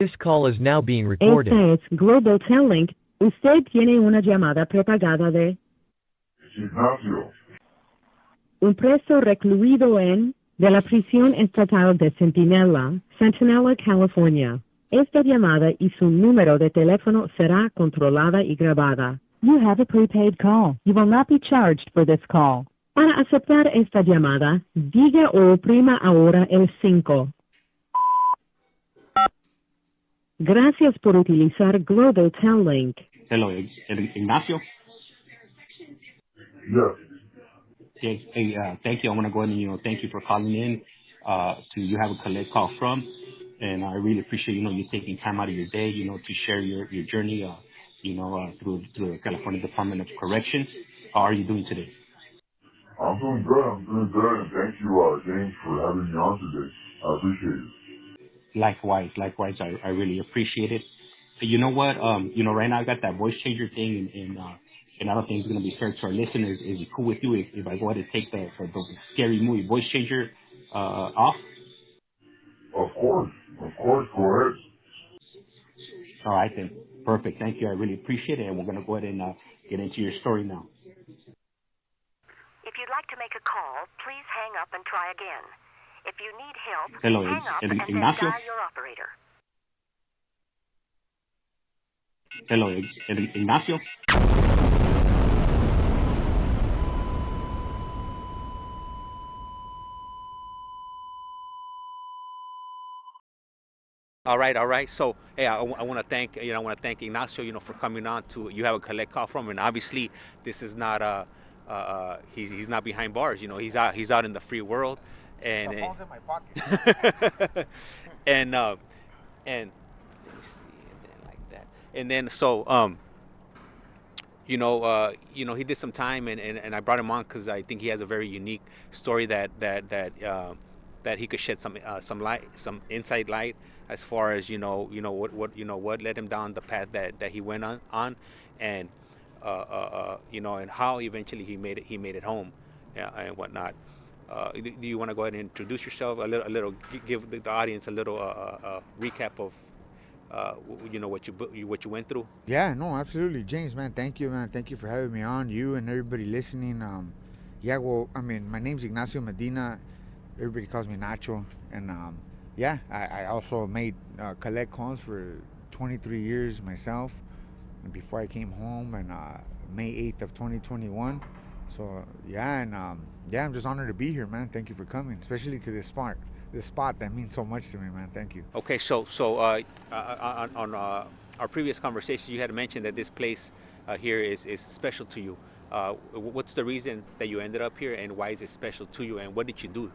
This call is now being recorded. Esta es Global Telling. Usted tiene una llamada prepagada de Ignacio. un preso recluido de la prisión estatal de Centinela, California. Esta llamada y su número de teléfono será controlada y grabada. You have a prepaid call. You will not be charged for this call. Para aceptar esta llamada, diga o oprima ahora el 5. Gracias por utilizar Global Tel Link. Hello, Ignacio. Yes. Hey, thank you. I want to go ahead and, thank you for calling in to You Have a Collect Call From. And I really appreciate, you taking time out of your day, to share your journey, through the California Department of Corrections. How are you doing today? I'm doing good. And thank you, James, for having me on today. I appreciate it. Likewise. I really appreciate it. You know what? Right now I got that voice changer thing, and I don't think it's going to be fair to our listeners. Is it cool with you if I go ahead and take the scary movie voice changer off? Of course, go ahead. All right, then. Perfect. Thank you. I really appreciate it, and we're going to go ahead and get into your story now. If you'd like to make a call, please hang up and try again. If you need help, Hello, hang up and then Ignacio. dial your operator. Hello, Ignacio. All right. So, hey, I want to thank Ignacio, for coming on to You Have a Collect Call From, and obviously this is not he's not behind bars. He's out in the free world, and the phone's in my pocket. and let me see, and then like that, and then so he did some time, and I brought him on because I think he has a very unique story that he could shed some light, some inside light, as far as what led him down the path that he went on, and and how eventually he made it home, and whatnot. Do you want to go ahead and introduce yourself a little, give the audience a little recap of what you went through? Yeah, no, absolutely, James, man. Thank you, man. Thank you for having me on. You and everybody listening. My name's Ignacio Medina. Everybody calls me Nacho, and I also made collect calls for 23 years myself, and before I came home on May 8th of 2021. So I'm just honored to be here, man. Thank you for coming, especially to this spot that means so much to me, man. Thank you. Okay, so on our previous conversation, you had mentioned that this place here is special to you. What's the reason that you ended up here, and why is it special to you, and what did you do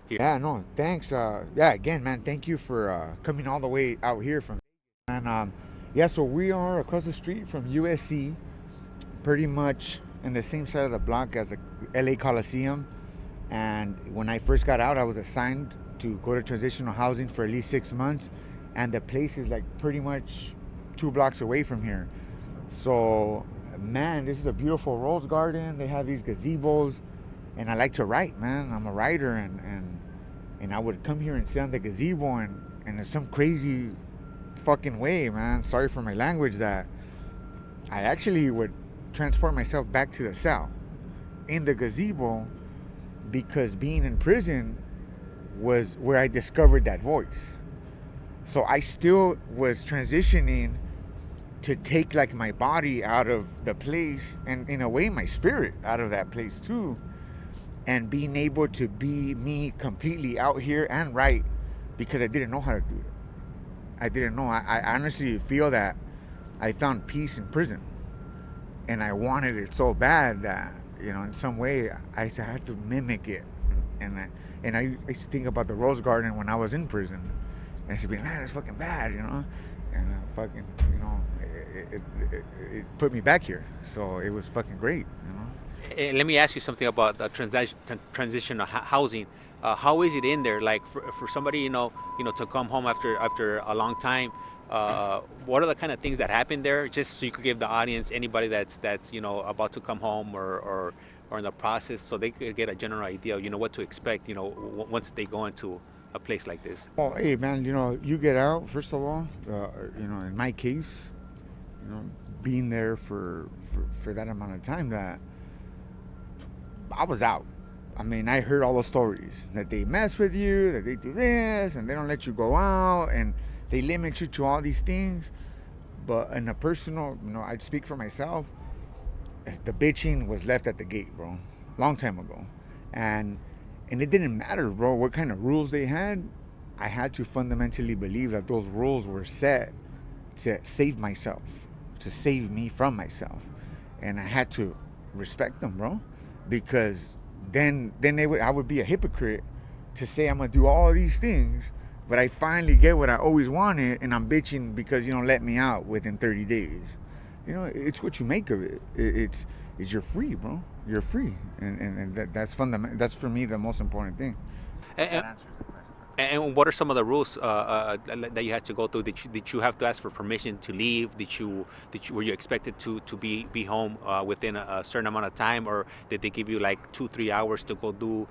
here? Yeah, no, thanks. Again, man, thank you for coming all the way out here from. And so we are across the street from USC, pretty much in the same side of the block as the LA Coliseum. And when I first got out, I was assigned to go to transitional housing for at least 6 months, and the place is like pretty much 2 blocks away from here. So, man, this is a beautiful rose garden. They have these gazebos, and I like to write, man. I'm a writer, and I would come here and sit on the gazebo, and in some crazy fucking way, man, sorry for my language, that I actually would transport myself back to the cell in the gazebo, because being in prison was where I discovered that voice. So I still was transitioning to take like my body out of the place, and in a way my spirit out of that place too, and being able to be me completely out here and write, because I didn't know how to do it. I didn't know. I honestly feel that I found peace in prison, and I wanted it so bad that, in some way I had to mimic it. And I used to think about the rose garden when I was in prison, and I used to be, man, that's fucking bad, and fucking, it put me back here, so it was fucking great, And let me ask you something about the transitional housing. How is it in there? Like for somebody, to come home after a long time. What are the kind of things that happen there? Just so you could give the audience, anybody that's about to come home or in the process, so they could get a general idea of what to expect. Once they go into a place like this? Oh, hey, man, you get out, first of all, in my case, being there for that amount of time, that I was out. I mean, I heard all the stories that they mess with you, that they do this, and they don't let you go out, and they limit you to all these things. But in a personal, I'd speak for myself. The bitching was left at the gate, bro, long time ago, and it didn't matter, bro, what kind of rules they had. I had to fundamentally believe that those rules were set to save myself, to save me from myself, and I had to respect them, bro, because then I would be a hypocrite to say I'm gonna do all these things, but I finally get what I always wanted, and I'm bitching because you don't let me out within 30 days. It's what you make of it. It's you're free, bro. You're free, and that's fundamental. That's for me the most important thing. And what are some of the rules that you had to go through? Did you have to ask for permission to leave? Were you expected to be home within a certain amount of time, or did they give you like 2-3 hours to go do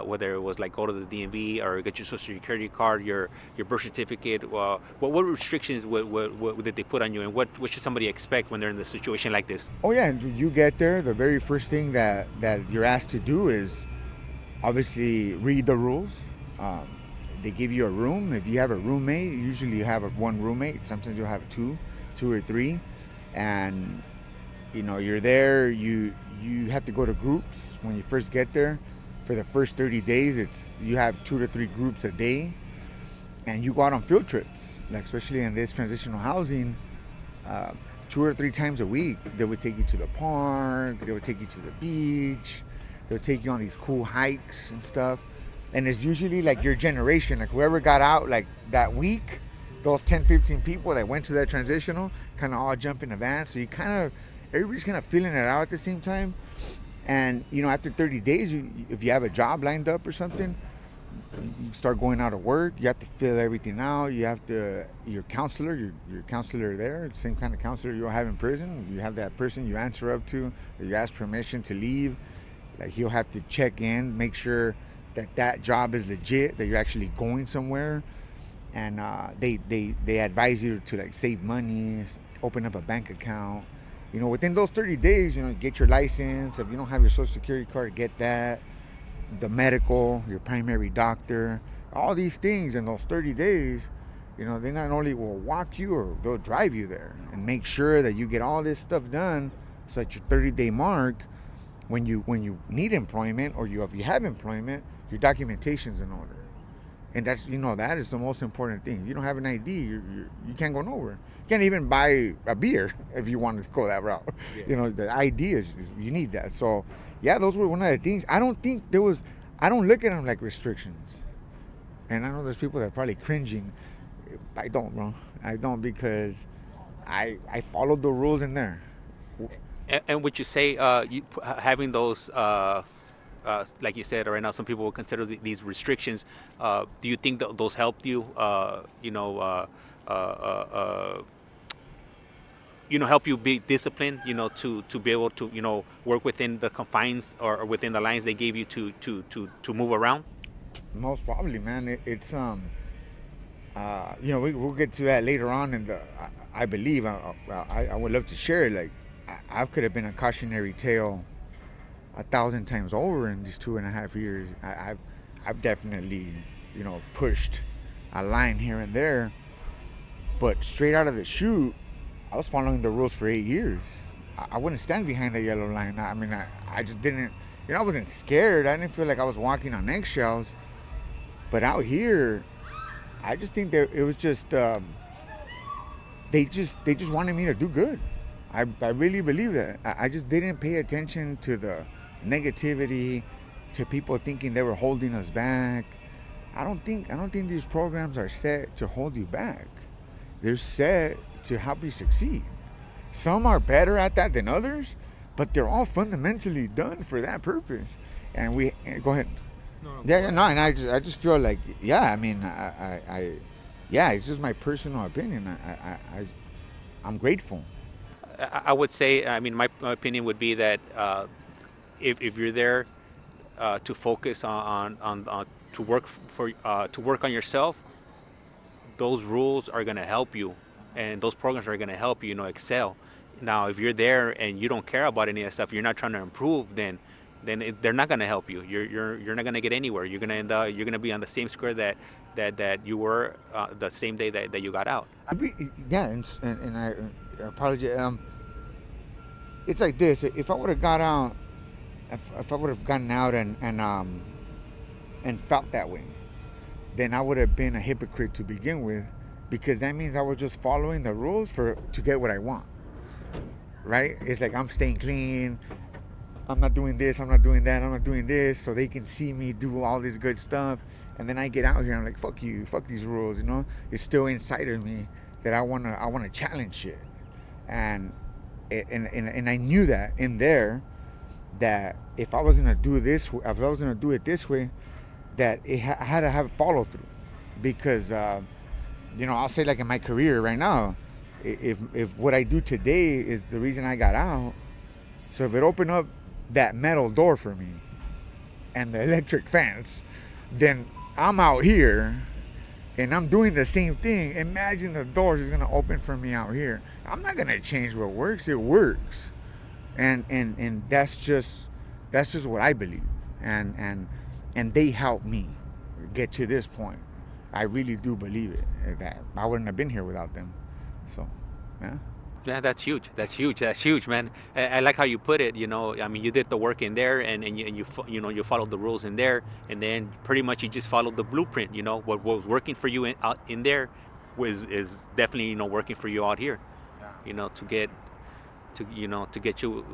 whether it was like go to the DMV or get your social security card, your birth certificate? What restrictions did they put on you, and what should somebody expect when they're in a situation like this? Oh yeah, you get there. The very first thing that you're asked to do is obviously read the rules. They give you a room. If you have a roommate, usually you have one roommate. Sometimes you'll have two or three. And, you're there. You have to go to groups when you first get there. For the first 30 days, you have 2 to 3 groups a day. And you go out on field trips, like especially in this transitional housing, 2 or 3 times a week. They would take you to the park. They would take you to the beach. They would take you on these cool hikes and stuff. And it's usually like your generation, like whoever got out like that week, those 10-15 people that went to that transitional kind of all jump in a van. So everybody's kind of feeling it out at the same time. And, after 30 days, if you have a job lined up or something, you start going out of work. You have to fill everything out. You have to, your counselor there, the same kind of counselor you'll have in prison. You have that person you answer up to, that you ask permission to leave. Like he'll have to check in, make sure that job is legit, that you're actually going somewhere, and they advise you to like save money, open up a bank account. Within those 30 days, get your license. If you don't have your social security card, get that. The medical, your primary doctor, all these things in those 30 days, they not only will walk you, or they'll drive you there and make sure that you get all this stuff done, so at your 30-day mark, when you need employment, or if you have employment, your documentation's in order. And that's, that is the most important thing. If you don't have an ID, you can't go nowhere. You can't even buy a beer if you wanted to go that route. Yeah. The ID is you need that. So yeah, those were one of the things. I don't look at them like restrictions. And I know there's people that are probably cringing. I don't, bro. I don't, because I followed the rules in there. And would you say having those, like you said, right now, some people will consider these restrictions. Do you think that those helped you, help you be disciplined, to be able to, work within the confines or within the lines they gave you to move around? Most probably, man. It's we'll get to that later on, and I believe I would love to share it. Like, I could have been a cautionary tale 1,000 times over in these 2.5 years. I've definitely, pushed a line here and there, but straight out of the chute, I was following the rules for 8 years. I wouldn't stand behind the yellow line. I mean, I just didn't, I wasn't scared. I didn't feel like I was walking on eggshells. But out here, I just think that it was just, they just wanted me to do good. I really believe that. I just didn't pay attention to the negativity, to people thinking they were holding us back. I don't think these programs are set to hold you back. They're set to help you succeed. Some are better at that than others, but they're all fundamentally done for that purpose. And go ahead. And I just feel like, it's just my personal opinion. I'm grateful. I would say, my opinion would be that if you're there to focus on to work on yourself, those rules are gonna help you, and those programs are gonna help you, excel. Now, if you're there and you don't care about any of that stuff, you're not trying to improve, then they're not gonna help you. You're not gonna get anywhere. You're gonna be on the same square that you were the same day that you got out. Yeah, and I apologize. It's like this: if I would have got out, if I would have gotten out and felt that way, then I would have been a hypocrite to begin with, because that means I was just following the rules to get what I want. Right? It's like I'm staying clean. I'm not doing this. I'm not doing that. I'm not doing this, so they can see me do all this good stuff. And then I get out here and I'm like, fuck you, fuck these rules. It's still inside of me that I wanna challenge shit. And I knew that in there, that if I was gonna do this, if I was gonna do it this way, that I had to have follow through, because I'll say, like, in my career right now, if what I do today is the reason I got out, so if it opened up that metal door for me and the electric fence, then I'm out here and I'm doing the same thing. Imagine the doors is gonna open for me out here. I'm not gonna change what works. It works, and that's just what I believe, and they helped me get to this point. I really do believe it, that I wouldn't have been here without them. So, yeah. Yeah, that's huge. That's huge, man. I like how you put it. I mean, you did the work in there, and you followed the rules in there, and then pretty much you just followed the blueprint. What was working for you out in there is definitely working for you out here. Yeah. To get you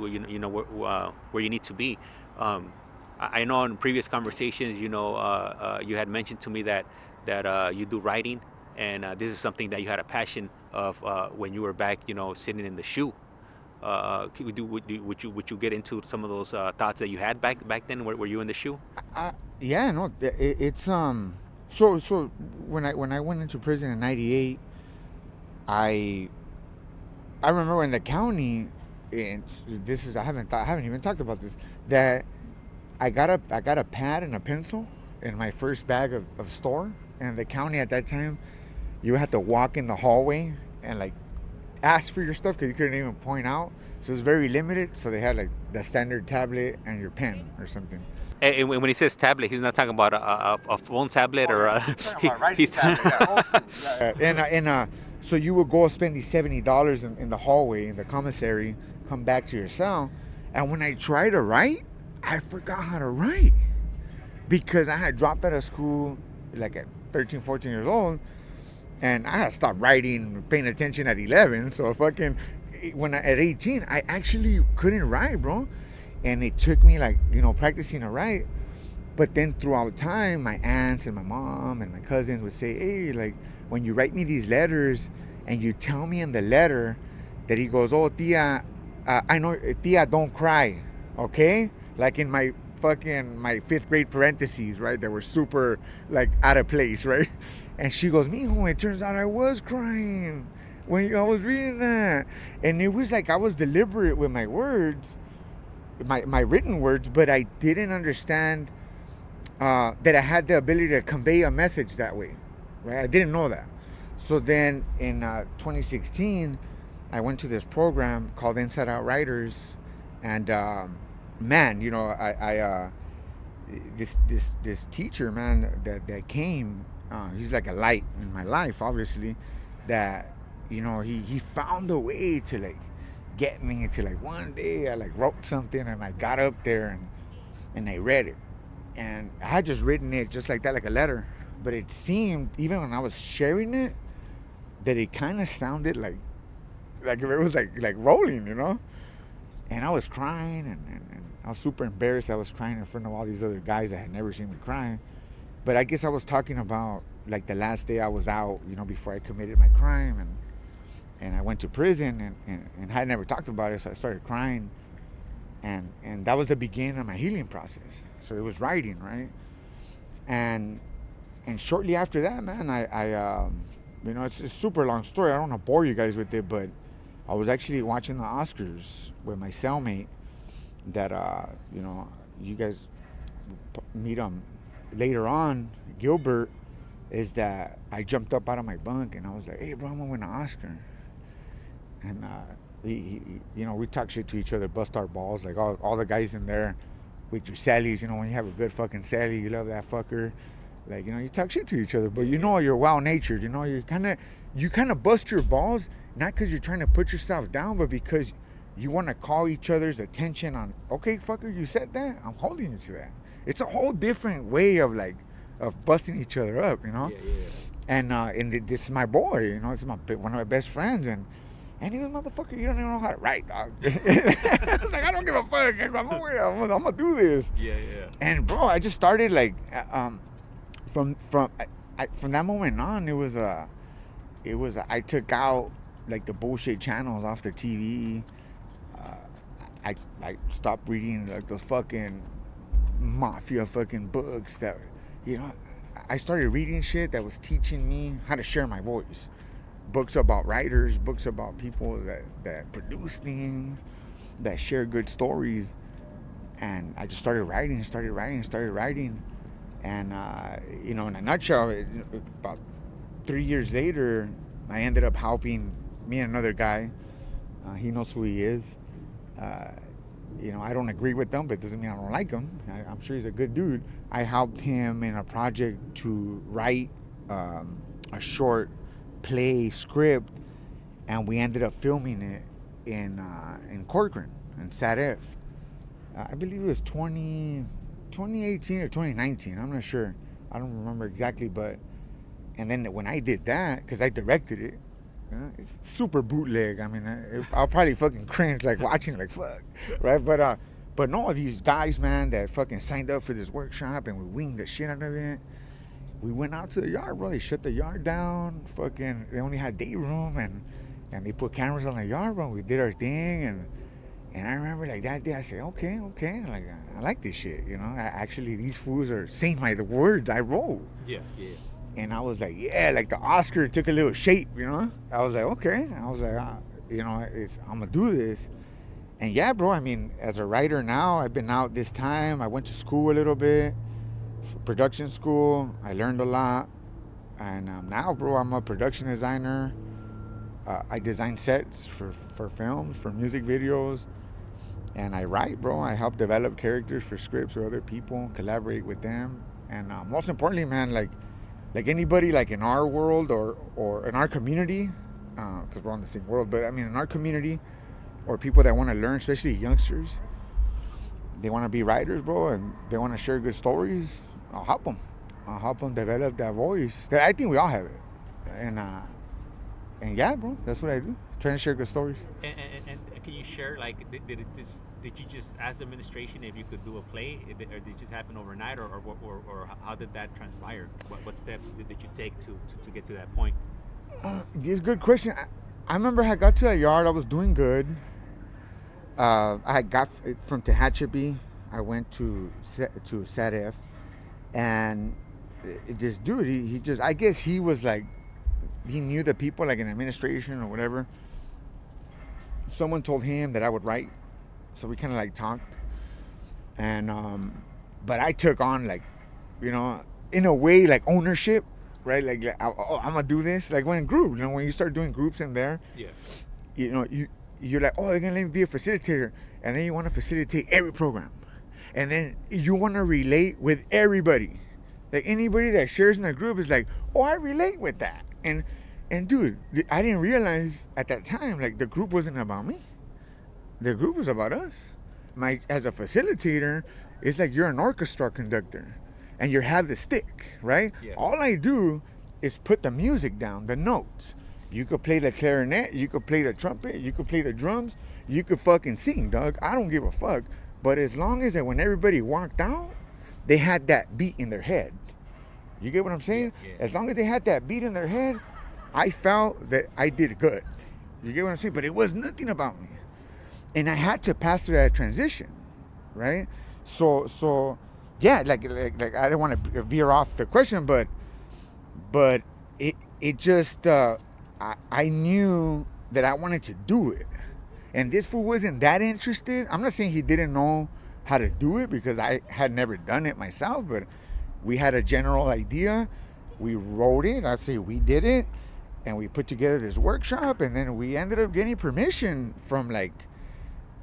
where you need to be. I know in previous conversations, you had mentioned to me that you do writing, and this is something that you had a passion of when you were back, sitting in the SHU. Would you get into some of those thoughts that you had back then? Were you in the SHU? Yeah, no, it's So when I went into prison in '98, I remember when the county, and this is I haven't even talked about this, that I got a pad and a pencil in my first bag of store, and the county at that time, you had to walk in the hallway and like ask for your stuff because you couldn't even point out. So it was very limited. So they had like the standard tablet and your pen or something. And when he says tablet, he's not talking about a phone tablet or a. He's tablet, yeah, old school. Yeah. So you would go spend these $70 in the hallway in the commissary, come back to your cell, and when I tried to write, I forgot how to write because I had dropped out of school like at 13, 14 years old. And I had stopped writing, paying attention at 11. So at 18, I actually couldn't write, bro. And it took me practicing to write. But then throughout time, my aunts and my mom and my cousins would say, hey, like when you write me these letters and you tell me in the letter that he goes, oh, tia, I know, tia, don't cry, okay? Like in my fifth grade parentheses, right? That were super like out of place, right? And she goes, mijo, it turns out I was crying when I was reading that. And it was like I was deliberate with my words, my written words, but I didn't understand that I had the ability to convey a message that way, right? I didn't know that. So then in 2016, I went to this program called Inside Out Writers, and man, this teacher, man, that came. He's like a light in my life, obviously, that, he found a way to like get me to like one day I like wrote something and I got up there and I read it. And I had just written it just like that, like a letter. But it seemed, even when I was sharing it, that it kind of sounded like if it was like rolling, And I was crying and I was super embarrassed. I was crying in front of all these other guys that had never seen me cry. But I guess I was talking about like the last day I was out, before I committed my crime, and I went to prison and I had never talked about it, so I started crying, and that was the beginning of my healing process. So it was writing, right? And shortly after that, man, I it's a super long story. I don't want to bore you guys with it, but I was actually watching the Oscars with my cellmate that you guys meet him. later on, Gilbert, is that I jumped up out of my bunk and I was like, hey, bro, I'm going to win an Oscar. And, he, you know, we talk shit to each other, bust our balls, like all the guys in there with your Sallys, you know, when you have a good fucking Sally, you love that fucker. Like, you know, you talk shit to each other, but you know you're well-natured, you know, you kind of bust your balls, not because you're trying to put yourself down, but because you want to call each other's attention on, okay, fucker, you said that, I'm holding you to that. It's a whole different way of busting each other up, you know? And this is my boy, you know, it's one of my best friends, and he was, motherfucker, you don't even know how to write, dog. I was like, I don't give a fuck, I'm gonna do this. And bro, I just started like, from that moment on, it was I took out like the bullshit channels off the TV. I stopped reading like those fucking mafia fucking books that, you know, I started reading shit that was teaching me how to share my voice. Books about writers, books about people that produce things, that share good stories. And I just started writing. And, you know, in a nutshell, about 3 years later, I ended up helping me and another guy. He knows who he is. You know, I don't agree with him, but it doesn't mean I don't like him. I'm sure he's a good dude. I helped him in a project to write a short play script, and we ended up filming it in Corcoran, in Sat F. I believe it was 2018 or 2019. I'm not sure. I don't remember exactly, but and then when I did that, because I directed it, it's super bootleg. I mean, I'll probably fucking cringe like watching like fuck, right? But no, these guys, man, that fucking signed up for this workshop and we winged the shit out of it. We went out to the yard, bro. They shut the yard down. Fucking, they only had day room, and they put cameras on the yard, bro. We did our thing, and I remember like that day I said, okay, like I like this shit, you know. Actually, these fools are saying the words I wrote. Yeah. And I was like, yeah, like the Oscar took a little shape, you know. I was like, okay. I was like, you know, I'm gonna do this. And yeah, bro. I mean, as a writer now, I've been out this time. I went to school a little bit, production school. I learned a lot, and now, bro, I'm a production designer. I design sets for films, for music videos. And I write, bro. I help develop characters for scripts or other people, collaborate with them. And most importantly, man, like anybody like in our world or in our community, because we're on the same world, but I mean in our community, or people that want to learn, especially youngsters, they want to be writers, bro, and they want to share good stories, I'll help them develop that voice. I think we all have it. And yeah, bro, that's what I do. Trying to share good stories. And can you share, like, did you just ask the administration if you could do a play, or did it just happen overnight, or how did that transpire? What steps did you take to get to that point? This is a good question. I remember I got to that yard. I was doing good. I got from Tehachapi. I went to Sat F, and this dude, he just, I guess he was like, he knew the people like in administration or whatever. Someone told him that I would write, so we kind of like talked, and but I took on, like, you know, in a way, like ownership, right? Like I'm gonna do this. Like when in group, you know, when you start doing groups in there, yeah, you know, you're like, oh, they're gonna let me be a facilitator, and then you want to facilitate every program, and then you want to relate with everybody. Like anybody that shares in a group is like, oh, I relate with that, and dude, I didn't realize at that time, like, the group wasn't about me. The group was about us. As a facilitator, it's like you're an orchestra conductor, and you have the stick, right? Yeah. All I do is put the music down, the notes. You could play the clarinet, you could play the trumpet, you could play the drums, you could fucking sing, dog. I don't give a fuck. But as long as when everybody walked out, they had that beat in their head. You get what I'm saying? Yeah. As long as they had that beat in their head, I felt that I did good. You get what I'm saying? But it was nothing about me. And I had to pass through that transition, right? So yeah, like I don't want to veer off the question, but it just, I knew that I wanted to do it. And this fool wasn't that interested. I'm not saying he didn't know how to do it, because I had never done it myself, but We had a general idea. We wrote it. I say we did it. And we put together this workshop. And then we ended up getting permission from like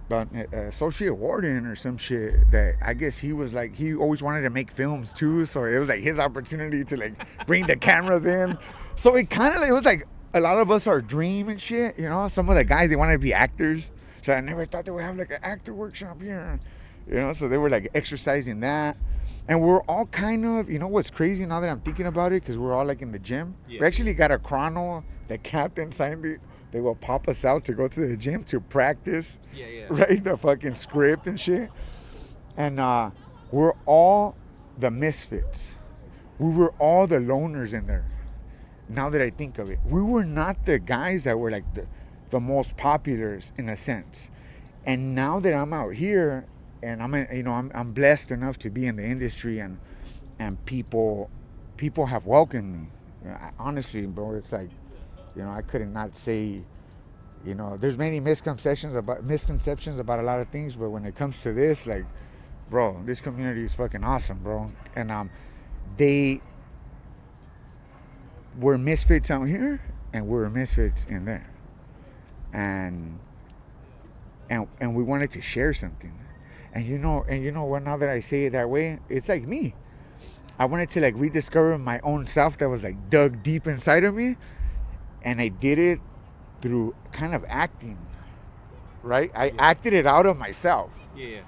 Associate Warden or some shit, that I guess he was like, he always wanted to make films too. So it was like his opportunity to like bring the cameras in. So it kind of like, it was like a lot of us, our dream and shit, you know. Some of the guys, they wanted to be actors. So I never thought they would have like an actor workshop here, you know. So they were like exercising that. And we're all kind of, you know what's crazy now that I'm thinking about it, because we're all like in the gym. Yeah. We actually got a chrono. The captain signed it. They will pop us out to go to the gym to practice. Yeah. Right? The fucking script and shit. And we're all the misfits. We were all the loners in there. Now that I think of it, we were not the guys that were like the most populars in a sense. And now that I'm out here, and I'm blessed enough to be in the industry, and people have welcomed me. Honestly, bro, it's like, you know, I couldn't not say, you know, there's many misconceptions about a lot of things, but when it comes to this, like, bro, this community is fucking awesome, bro. And they were misfits out here, and we're misfits in there. And we wanted to share something. And you know what, now that I say it that way, it's like me. I wanted to like rediscover my own self that was like dug deep inside of me. And I did it through kind of acting, right? I acted it out of myself. Yeah.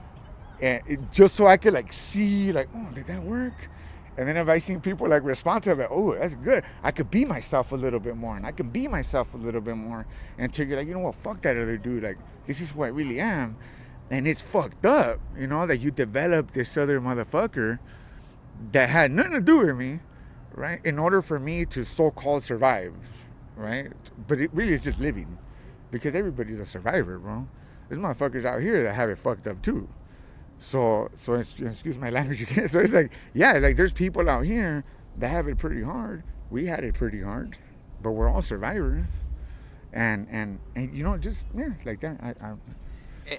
And just so I could like see, like, oh, did that work? And then if I seen people like respond to it, like, oh, that's good. I could be myself a little bit more, and I can be myself a little bit more until you're like, you know what, fuck that other dude. Like, this is who I really am. And it's fucked up, you know, that you develop this other motherfucker that had nothing to do with me, right? In order for me to so-called survive, right? But it really is just living, because everybody's a survivor, bro. There's motherfuckers out here that have it fucked up too. So excuse my language again. So it's like, yeah, like there's people out here that have it pretty hard. We had it pretty hard, but we're all survivors. And you know, just, yeah, like that.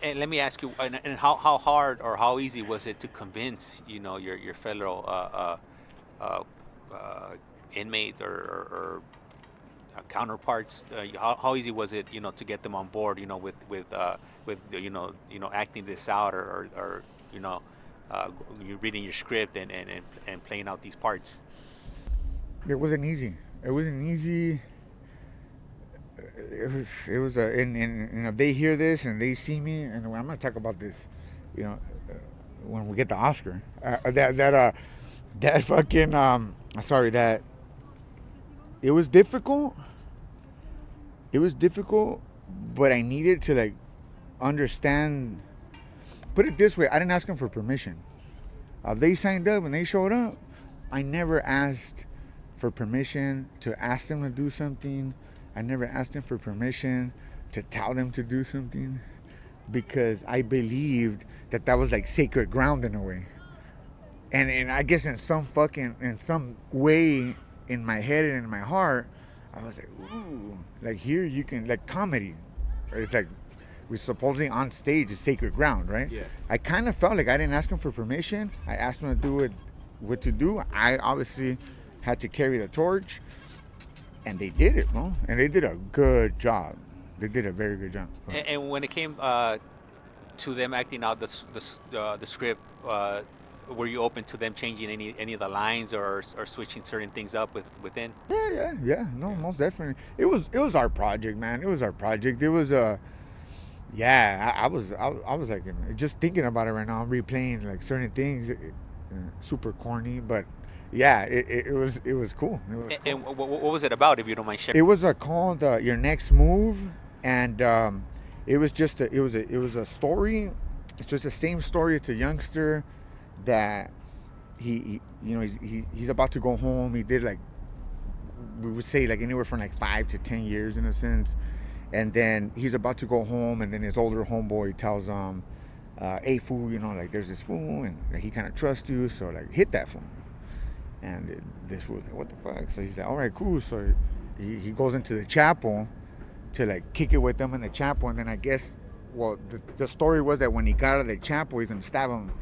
And let me ask you, and how hard or how easy was it to convince, you know, your fellow inmate or counterparts? How easy was it, you know, to get them on board, you know, with you know acting this out, or you know, you reading your script and playing out these parts? It wasn't easy. It wasn't easy. It was and if they hear this and they see me, and I'm gonna talk about this, you know, when we get the Oscar, that it was difficult. It was difficult, but I needed to like understand. Put it this way, I didn't ask them for permission. They signed up and they showed up. I never asked for permission to ask them to do something. I never asked them for permission to tell them to do something, because I believed that was like sacred ground in a way. And I guess in some way in my head and in my heart, I was like, ooh, like here you can, like comedy. It's like, we're supposedly on stage is sacred ground, right? Yeah. I kind of felt like I didn't ask them for permission. I asked them to do what to do. I obviously had to carry the torch. And they did it, bro. And they did a good job. They did a very good job. And when it came to them acting out the script, were you open to them changing any of the lines or switching certain things up within? Yeah. No, most definitely. It was our project, man. It was our project. It was I was like, just thinking about it right now. I'm replaying like certain things, super corny, but. Yeah, it was cool. It was cool. And what was it about, if you don't mind sharing? It was called Your Next Move, and it was a story. It's just the same story. It's a youngster that he's about to go home. He did like, we would say like anywhere from like 5 to 10 years in a sense, and then he's about to go home, and then his older homeboy tells him, "Hey fool, you know, like there's this fool, and like, he kind of trusts you, so like hit that fool." And this fool's like, what the fuck? So he's like, all right, cool. So he goes into the chapel to like kick it with them in the chapel. And then I guess, well, the story was that when he got out of the chapel, he's gonna stab him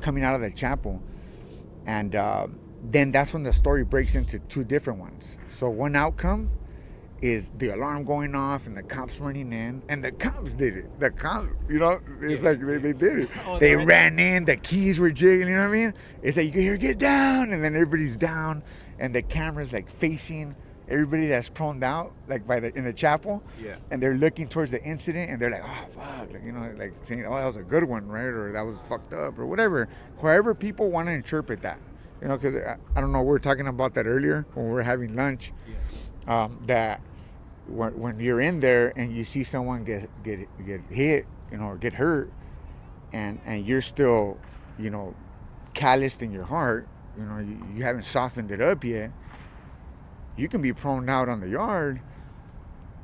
coming out of the chapel. And then that's when the story breaks into two different ones. So one outcome is the alarm going off and the cops running in, and the cops did it. The cops, it's like they did it. They ran in, the keys were jiggling, you know what I mean? It's like, you can hear, get down, and then everybody's down, and the camera's like facing everybody that's proned out, like in the chapel, and they're looking towards the incident, and they're like, oh fuck, like saying, oh, that was a good one, right? Or that was fucked up, or whatever. However people want to interpret that, because I don't know, we were talking about that earlier when we were having lunch, that when you're in there and you see someone get hit, or get hurt, and you're still, calloused in your heart, you haven't softened it up yet. You can be prone out on the yard,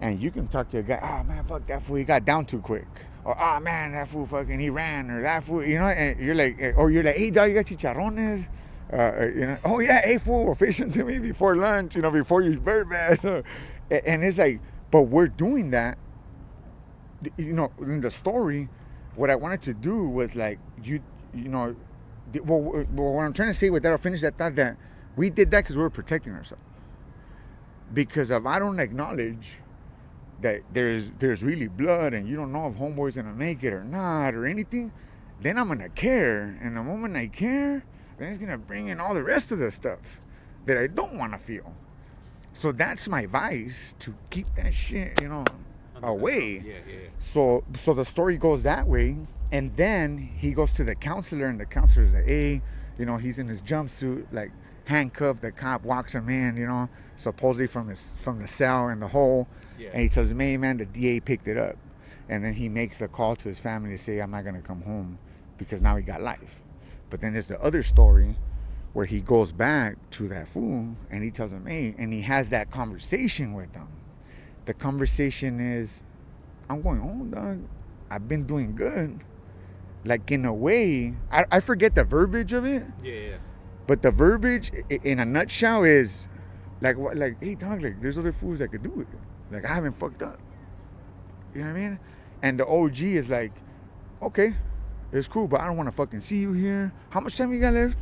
and you can talk to a guy, oh man, fuck that fool, he got down too quick. Or, oh man, that fool fucking, he ran, or that fool, and you're like, hey dog, you got chicharrones? Oh yeah, hey fool, fishing to me before lunch, before you bird bath. And it's like, but we're doing that, in the story. What I wanted to do was like, what I'm trying to say with that, I'll finish that thought, that we did that because we were protecting ourselves. Because if I don't acknowledge that there's really blood, and you don't know if homeboy's gonna make it or not or anything, then I'm gonna care. And the moment I care, then it's gonna bring in all the rest of the stuff that I don't want to feel. So that's my vice, to keep that shit, away. Yeah. So the story goes that way, and then he goes to the counselor, and the counselor's like, hey, he's in his jumpsuit, like handcuffed. The cop walks him in, supposedly from the cell in the hole, and he tells him, hey man, the DA picked it up, and then he makes a call to his family to say, I'm not gonna come home because now he got life. But then there's the other story where he goes back to that fool and he tells him, hey, and he has that conversation with them. The conversation is, I'm going home, dog. I've been doing good. Like, in a way, I forget the verbiage of it. Yeah. But the verbiage, in a nutshell, is like, hey, dog, like, there's other fools that could do it. Like, I haven't fucked up. You know what I mean? And the OG is like, okay, it's cool, but I don't want to fucking see you here. How much time you got left?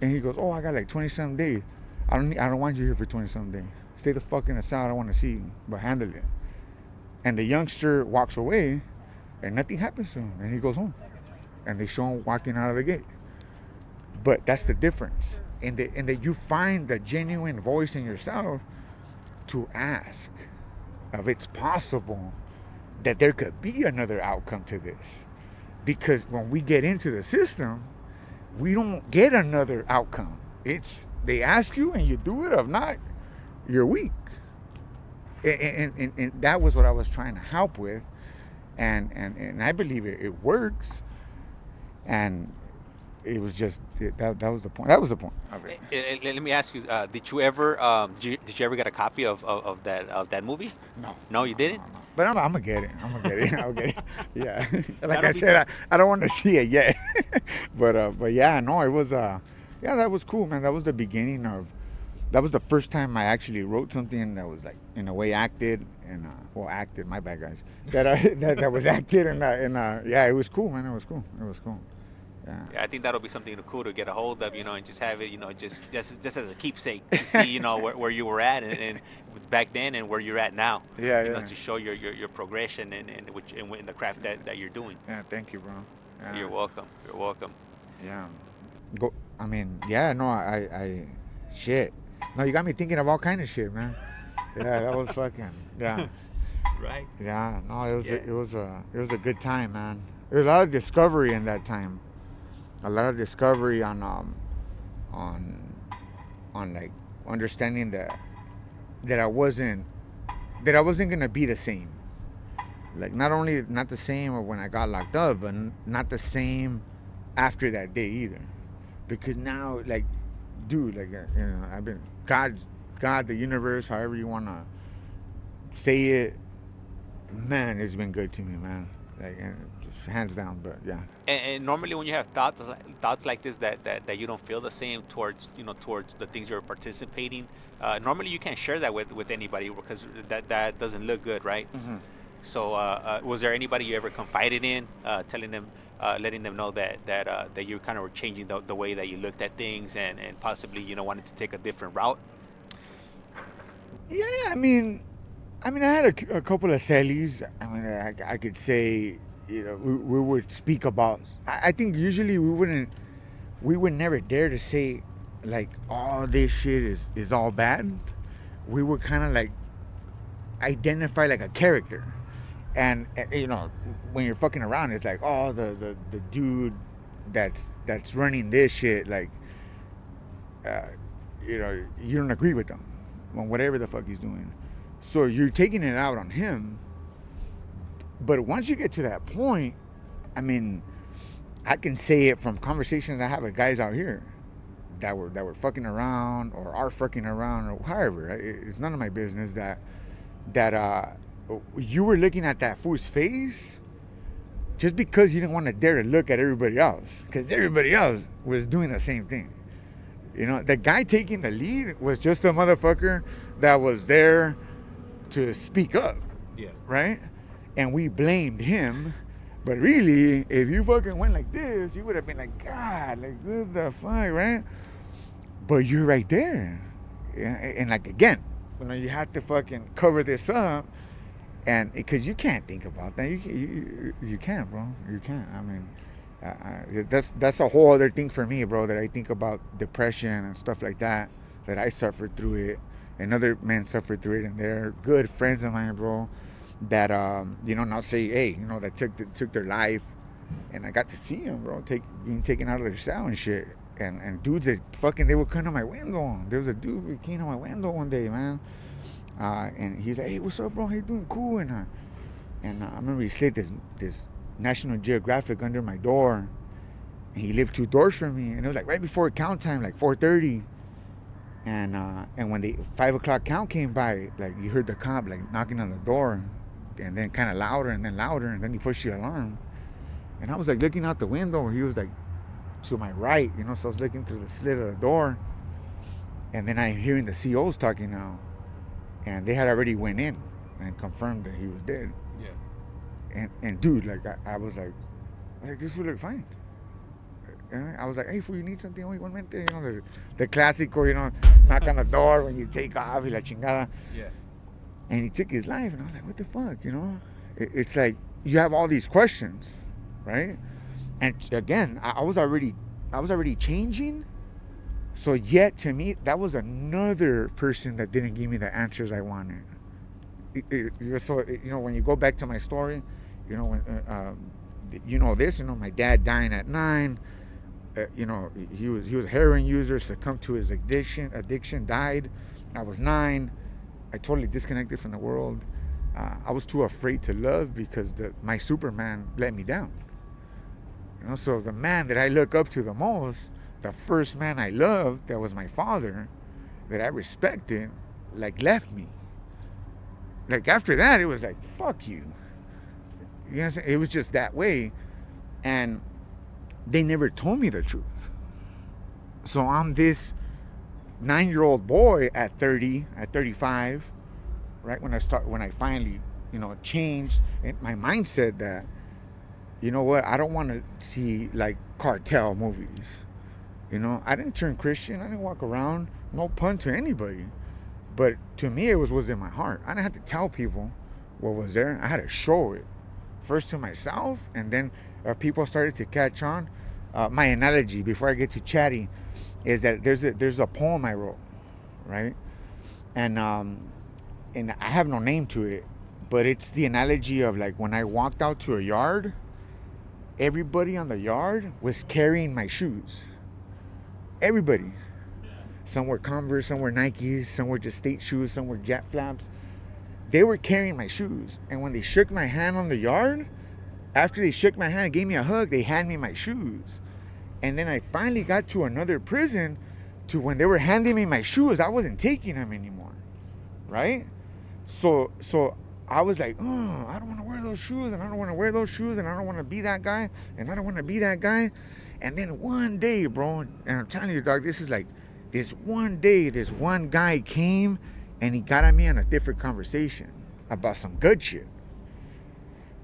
And he goes, oh, I got like 20-something days. I don't want you here for 20-something days. Stay the fuck in the cell. I don't want to see you, but handle it. And the youngster walks away, and nothing happens to him. And he goes home. And they show him walking out of the gate. But that's the difference. And that you find the genuine voice in yourself to ask if it's possible that there could be another outcome to this. Because when we get into the system, we don't get another outcome. It's, they ask you and you do it. If not, you're weak. And that was what I was trying to help with. And I believe it works. And it was just, that was the point. That was the point of it. Let me ask you, did you ever get a copy of that movie? No. No, you didn't? No. But I'm gonna get it. I'll get it. Yeah. Like I said, I don't want to see it yet. but yeah, no, it was that was cool, man. That was the beginning of, that was the first time I actually wrote something that was like, in a way, acted, and acted, my bad guys. That was acted, and yeah, it was cool, man. It was cool. Yeah, I think that'll be something cool to get a hold of, and just have it, just as a keepsake to see, where you were at and back then and where you're at now. Yeah. To show your progression and in the craft that you're doing. Yeah, thank you, bro. Yeah. You're welcome. Yeah. I shit. No, you got me thinking of all kind of shit, man. Yeah, that was fucking, yeah. Right. Yeah, no, it was a good time, man. There was a lot of discovery in that time. A lot of discovery on like understanding that I wasn't gonna be the same. Like, not the same when I got locked up, but not the same after that day either. Because now, like, dude, like, I've been God, the universe, however you wanna say it, man, it's been good to me, man. Like, just hands down, but yeah. And normally when you have thoughts like this that you don't feel the same towards the things you're participating, normally you can't share that with anybody because that doesn't look good, right? Mm-hmm. So was there anybody you ever confided in, telling them, letting them know that you kind of were changing the way that you looked at things and possibly, you know, wanted to take a different route? Yeah, I mean, I had a couple of cellies. I mean, I could say, you know, we would speak about. I think usually we would never dare to say, like, oh, this shit is all bad. We would kind of like identify like a character, and you know, when you're fucking around, it's like, oh, the dude that's running this shit, like, you know, you don't agree with him on whatever the fuck he's doing. So you're taking it out on him. But once you get to that point, I mean, I can say it from conversations I have with guys out here that were fucking around or are fucking around or however. It's none of my business that you were looking at that fool's face just because you didn't want to dare to look at everybody else, because everybody else was doing the same thing. You know, the guy taking the lead was just a motherfucker that was there to speak up. Yeah. Right? And we blamed him. But really, if you fucking went like this, you would have been like, God, like, what the fuck, right? But you're right there. And like, again, you know, you have to fucking cover this up. And because you can't think about that. You can't, bro. You can't. I mean, that's a whole other thing for me, bro, that I think about depression and stuff like that I suffered through it, and other men suffered through it, and they're good friends of mine, bro, that you know, not say, hey, you know, that took their life, and I got to see them, bro, being taken out of their cell and shit, and dudes that fucking, they would come to my window. There was a dude who came to my window one day, man, and he's like, hey, what's up, bro, how you doing? Cool. And I remember he slid this National Geographic under my door, and he lived 2 doors from me, and it was like right before count time, like 4:30, and when the 5 o'clock count came by, like, you heard the cop like knocking on the door, and then kind of louder, and then he pushed the alarm, and I was like looking out the window, he was like to my right, you know, so I was looking through the slit of the door, and then I'm hearing the COs talking now, and they had already went in and confirmed that he was dead. And dude, like, I was like, this would look fine. I was like, hey, fool, you need something? Wait 1 minute. You know, the classical, you know, knock on the door when you take off, y la chingada. Yeah. And he took his life, and I was like, what the fuck, you know? It's like, you have all these questions, right? And again, I was already changing. So yet, to me, that was another person that didn't give me the answers I wanted. So, you know, when you go back to my story, you know, when you know this, you know, my dad dying at 9, you know, he was a heroin user, succumbed to his addiction, died. I was 9. I totally disconnected from the world. I was too afraid to love because my Superman let me down. You know, so the man that I look up to the most, the first man I loved, that was my father, that I respected, like, left me. Like, after that, it was like, fuck you. You know what I'm saying? It was just that way. And they never told me the truth. So I'm this 9-year-old boy at 30, at 35, right? When I finally, you know, changed my mindset that, you know what, I don't want to see like cartel movies. You know, I didn't turn Christian. I didn't walk around, no pun to anybody. But to me, it was in my heart. I didn't have to tell people what was there. I had to show it. First to myself, and then people started to catch on. My analogy, before I get to chatty, is that there's a poem I wrote, right? And I have no name to it, but it's the analogy of, like, when I walked out to a yard, everybody on the yard was carrying my shoes. Everybody. Some were Converse, some were Nikes, some were just state shoes, some were jet flaps. They were carrying my shoes. And when they shook my hand on the yard, after they shook my hand and gave me a hug, they handed me my shoes. And then I finally got to another prison to when they were handing me my shoes, I wasn't taking them anymore, right? So I was like, oh, I don't want to wear those shoes, and I don't want to wear those shoes, and I don't want to be that guy, and I don't want to be that guy. And then one day, bro, and I'm telling you, dog, this is like, this one day, this one guy came and he got at me on a different conversation about some good shit.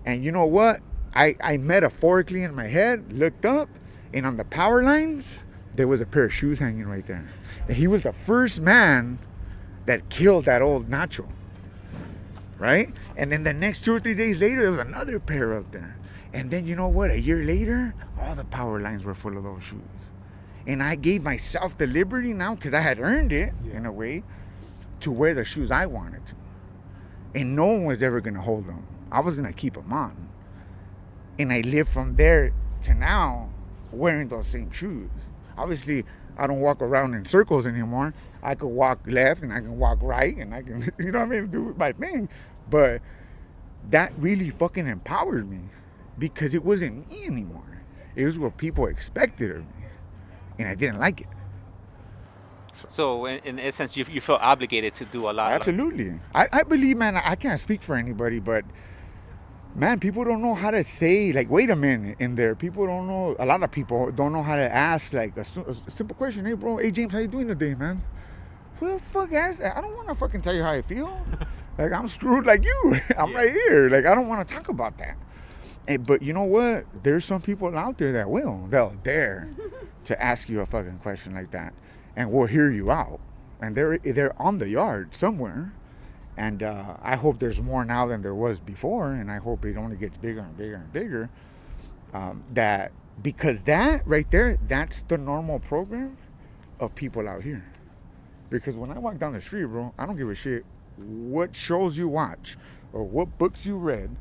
And you know what? I metaphorically in my head looked up, and on the power lines, there was a pair of shoes hanging right there. And he was the first man that killed that old Nacho, right? And then the next 2 or 3 days later, there was another pair up there. And then you know what? A year later, all the power lines were full of those shoes. And I gave myself the liberty now, because I had earned it in a way, to wear the shoes I wanted to. And no one was ever going to hold them. I was going to keep them on. And I lived from there to now wearing those same shoes. Obviously, I don't walk around in circles anymore. I could walk left and I can walk right and I can, you know what I mean, do my thing. But that really fucking empowered me because it wasn't me anymore. It was what people expected of me. And I didn't like it. So in essence, you feel obligated to do a lot. Absolutely. I believe, man, I can't speak for anybody, but man, people don't know how to say, like, wait a minute in there. People don't know, a lot of people don't know how to ask, like, a simple question. Hey, bro, hey, James, how you doing today, man? Who the fuck asked that? I don't want to fucking tell you how I feel. Like, I'm screwed like you. I'm right here. Like, I don't want to talk about that. But you know what? There's some people out there that will. They'll dare to ask you a fucking question like that. And we'll hear you out. And they're on the yard somewhere. And I hope there's more now than there was before. And I hope it only gets bigger and bigger and bigger. Because that right there, that's the normal program of people out here. Because when I walk down the street, bro, I don't give a shit what shows you watch or what books you read.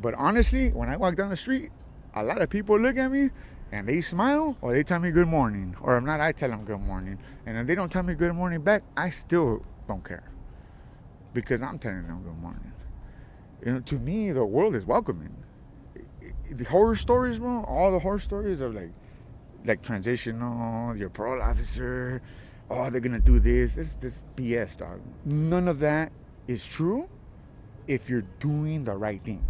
But honestly, when I walk down the street, a lot of people look at me and they smile or they tell me good morning. Or if not, I tell them good morning. And if they don't tell me good morning back, I still don't care. Because I'm telling them good morning. You know, to me, the world is welcoming. The horror stories, bro, all the horror stories of like transitional, your parole officer, oh, they're gonna do this. This BS, dog. None of that is true if you're doing the right thing.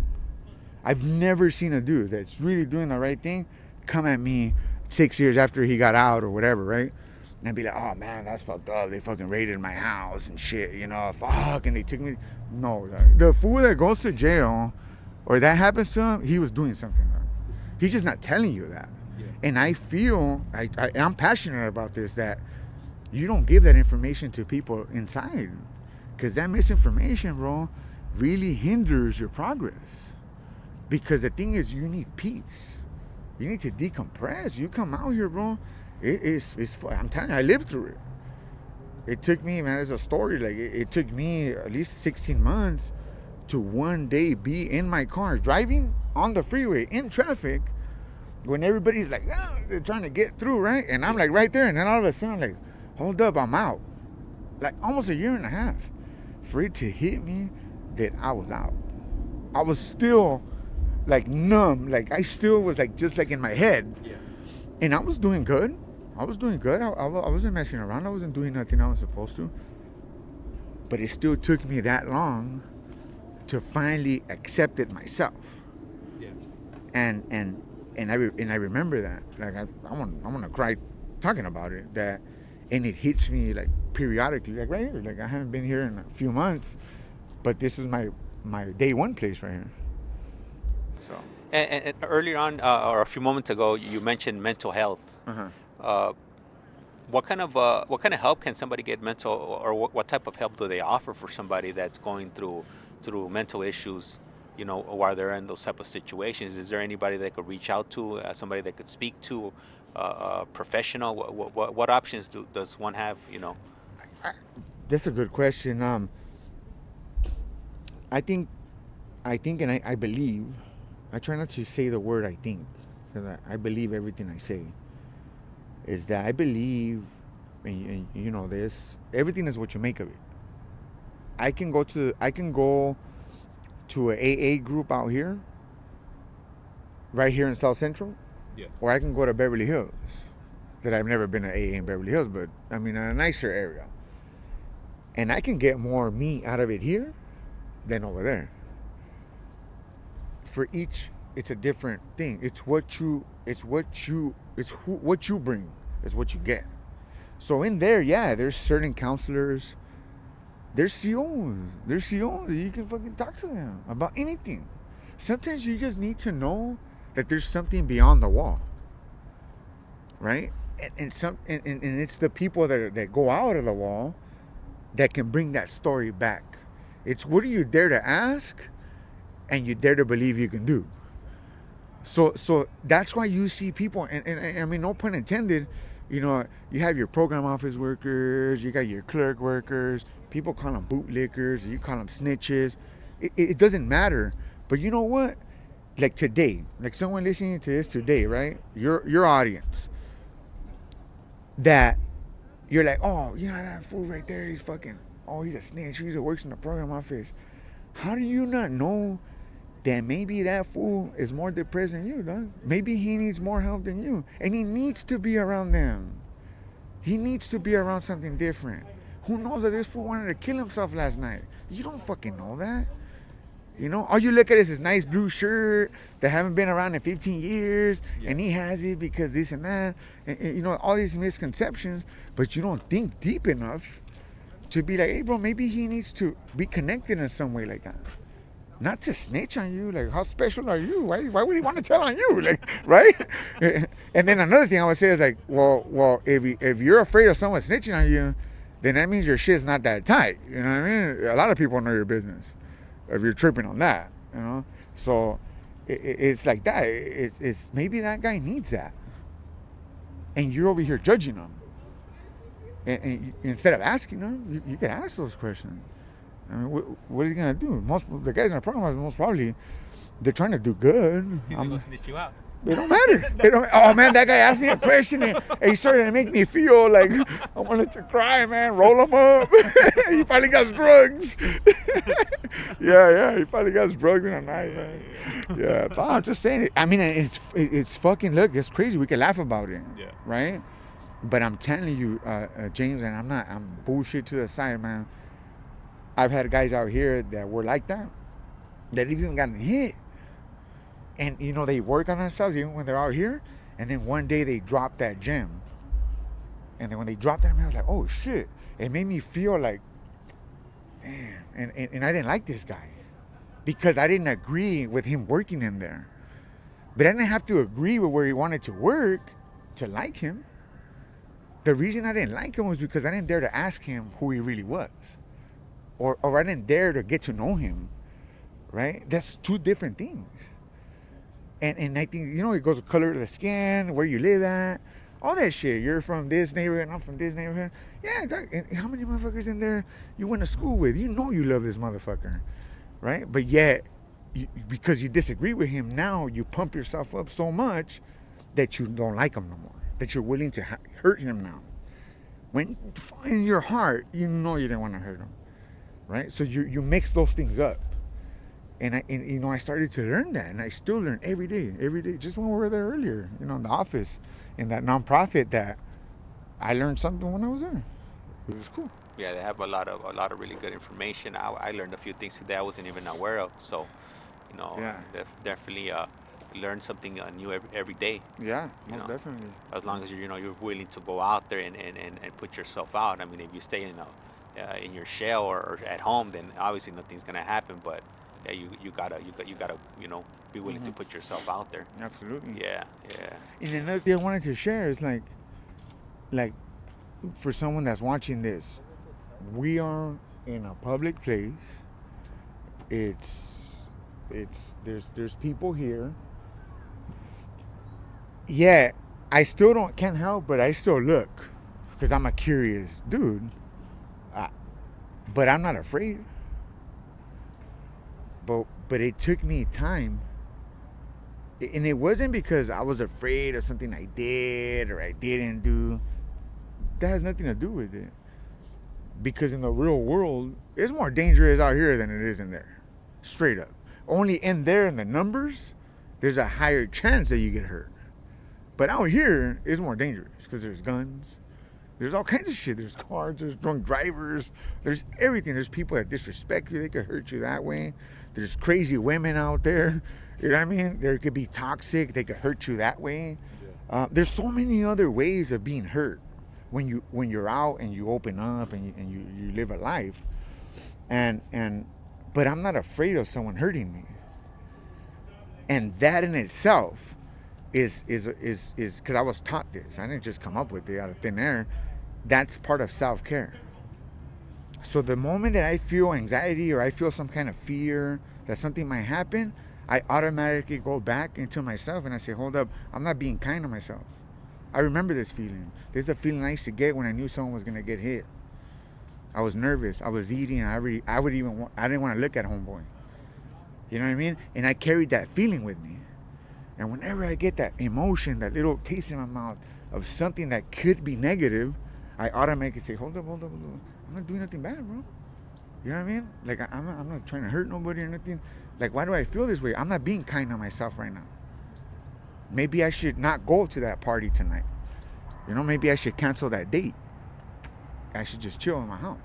I've never seen a dude that's really doing the right thing come at me 6 years after he got out or whatever, right? And I'd be like, oh man, that's fucked up. They fucking raided my house and shit, you know, fuck, and they took me. No, the fool that goes to jail or that happens to him, he was doing something. He's just not telling you that. Yeah. And I feel, I'm passionate about this, that you don't give that information to people inside. Because that misinformation, bro, really hinders your progress. Because the thing is, you need peace. You need to decompress. You come out here, bro. It's I'm telling you, I lived through it. It took me, man, there's a story. Like, it took me at least 16 months to one day be in my car, driving on the freeway in traffic, when everybody's like, oh, they're trying to get through, right? And I'm like right there. And then all of a sudden, I'm like, hold up, I'm out. Like almost a year and a half for it to hit me that I was out. I was still like numb. Like I still was like just like in my head. Yeah. And I was doing good. I wasn't messing around. I wasn't doing nothing I was supposed to. But it still took me that long to finally accept it myself. Yeah. And I remember that. Like I want to cry talking about it. And it hits me like periodically, like right here. Like I haven't been here in a few months, but this is my day one place right here. So. And earlier on, or a few moments ago, you mentioned mental health. Uh-huh. What kind of help can somebody get mental, or what type of help do they offer for somebody that's going through mental issues, you know, while they're in those type of situations? Is there anybody they could reach out to, somebody they could speak to, a professional? What options does one have, you know? That's a good question. I think, and I believe. I try not to say the word I think, because I believe everything I say. Is that I believe, and you know this, everything is what you make of it. I can go to an AA group out here, right here in South Central, yeah. Or I can go to Beverly Hills. That I've never been to AA in Beverly Hills, but I mean in a nicer area. And I can get more me out of it here than over there. For each, it's a different thing. What you bring is what you get. So in there, yeah, there's certain counselors, there's COs that you can fucking talk to them about anything. sometimes you just need to know that there's something beyond the wall, right? And it's the people that go out of the wall that can bring that story back. It's what do you dare to ask, and you dare to believe you can do. So that's why you see people, and I mean, no pun intended, you know, you have your program office workers, you got your clerk workers, people call them bootlickers, you call them snitches. It doesn't matter. But you know what? Like today, like someone listening to this today, right? Your audience, that you're like, oh, you know that fool right there, he's fucking, oh, he's a snitch, he works in the program office. How do you not know that maybe that fool is more depressed than you, dog? Maybe he needs more help than you. And he needs to be around them. He needs to be around something different. Who knows that this fool wanted to kill himself last night? You don't fucking know that. You know, all you look at is his nice blue shirt that haven't been around in 15 years, and he has it because this and that, and you know, all these misconceptions, but you don't think deep enough to be like, hey, bro, maybe he needs to be connected in some way like that. Not to snitch on you, like, how special are you? Why would he want to tell on you, like, right? And then another thing I would say is like, well, if you're afraid of someone snitching on you, then that means your shit's not that tight. You know what I mean? A lot of people know your business if you're tripping on that, you know? So it's like that. It's maybe that guy needs that. And you're over here judging him. And instead of asking him, you can ask those questions. I mean, what are you going to do? The guys in the program, most probably, they're trying to do good. He's going to snitch you out. It don't matter. Oh, man, that guy asked me a question, and he started to make me feel like I wanted to cry, man. Roll him up. He finally got drugs. Yeah, he finally got drugs in the night, man. Yeah, but I'm just saying it. I mean, it's fucking, look, it's crazy. We can laugh about it, right? But I'm telling you, James, and I'm bullshit to the side, man. I've had guys out here that were like that even gotten hit. And, you know, they work on themselves even when they're out here. And then one day they drop that gem. And then when they dropped that, I was like, oh, shit. It made me feel like, damn. And I didn't like this guy. Because I didn't agree with him working in there. But I didn't have to agree with where he wanted to work to like him. The reason I didn't like him was because I didn't dare to ask him who he really was. Or I didn't dare to get to know him. Right? That's two different things. And I think, you know, it goes with color of the skin, where you live at, all that shit. You're from this neighborhood, I'm from this neighborhood. Yeah, and how many motherfuckers in there you went to school with? You know you love this motherfucker, right? But yet, because you disagree with him, now you pump yourself up so much that you don't like him no more, that you're willing to hurt him now. When in your heart, you know you didn't want to hurt him, right? So you mix those things up. And you know, I started to learn that, and I still learn every day. Just when we were there earlier, you know, in the office, in that nonprofit, that I learned something when I was there. It was cool. Yeah, they have a lot of really good information. I learned a few things today I wasn't even aware of. So, you know, definitely learn something new every day. Yeah, most definitely. As long as you're willing to go out there and put yourself out. I mean, if you stay in your shell or at home, then obviously nothing's gonna happen. But yeah, you gotta you know, be willing to put yourself out there. Absolutely. Yeah. And another thing I wanted to share is like for someone that's watching this, we are in a public place. There's people here. Yeah, I still can't help, but I still look because I'm a curious dude. But I'm not afraid. But it took me time, and it wasn't because I was afraid of something I did or I didn't do. That has nothing to do with it. Because in the real world, it's more dangerous out here than it is in there. Straight up. Only in there, in the numbers, there's a higher chance that you get hurt. But out here, it's more dangerous because there's guns. There's all kinds of shit. There's cars, there's drunk drivers, there's everything. There's people that disrespect you, they could hurt you that way. There's crazy women out there, you know what I mean? There could be toxic, they could hurt you that way. There's so many other ways of being hurt when you're out and you open up and you live a life. But I'm not afraid of someone hurting me. And that in itself is because I was taught this. I didn't just come up with it out of thin air. That's part of self-care. So the moment that I feel anxiety or I feel some kind of fear that something might happen, I automatically go back into myself and I say, hold up, I'm not being kind to myself. I remember this feeling. This is a feeling I used to get when I knew someone was going to get hit. I was nervous. I was eating. I didn't want to look at homeboy. You know what I mean? And I carried that feeling with me. And whenever I get that emotion, that little taste in my mouth of something that could be negative, I automatically say, hold up. I'm not doing nothing bad, bro. You know what I mean? Like, I'm not trying to hurt nobody or nothing. Like, why do I feel this way? I'm not being kind to myself right now. Maybe I should not go to that party tonight. You know, maybe I should cancel that date. I should just chill in my house.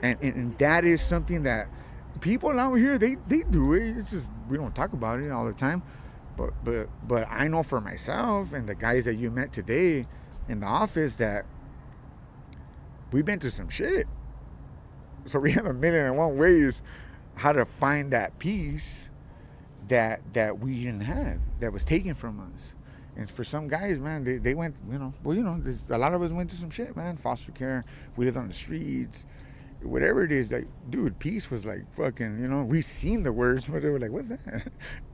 And that is something that people out here, they do it. It's just, we don't talk about it all the time. But I know for myself and the guys that you met today in the office that we've been through some shit. So we have 1,000,001 ways how to find that peace that we didn't have, that was taken from us. And for some guys, man, they went, a lot of us went through some shit, man. Foster care, we lived on the streets, whatever it is. Like, dude, peace was like fucking, we seen the words, but they were like, what's that?